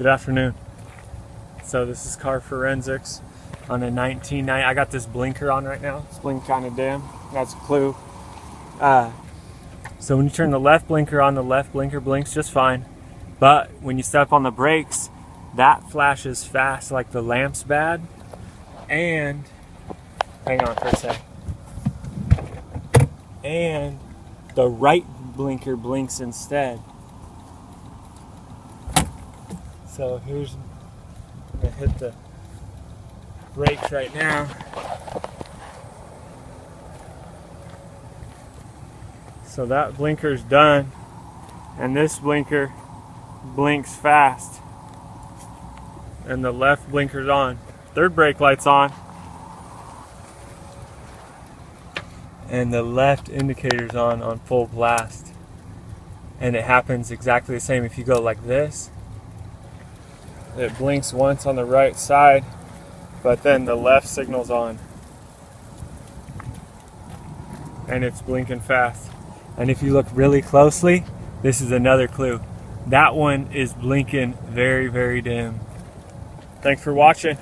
Good afternoon. So this is car forensics on a 1990. I got this blinker on right now. It's blinking kind of dim. That's a clue. So when you turn the left blinker on, the left blinker blinks just fine. But when you step on the brakes, that flashes fast like the lamp's bad. And, hang on for a sec. And the right blinker blinks instead. So here's, I'm gonna hit the brakes right now. So that blinker's done, and this blinker blinks fast, and the left blinker's on. Third brake light's on, and the left indicator's on full blast. And it happens exactly the same if you go like this. It blinks once on the right side, but then the left signal's on, and it's blinking fast. And if you look really closely, this is another clue. That one is blinking very, very dim. Thanks for watching.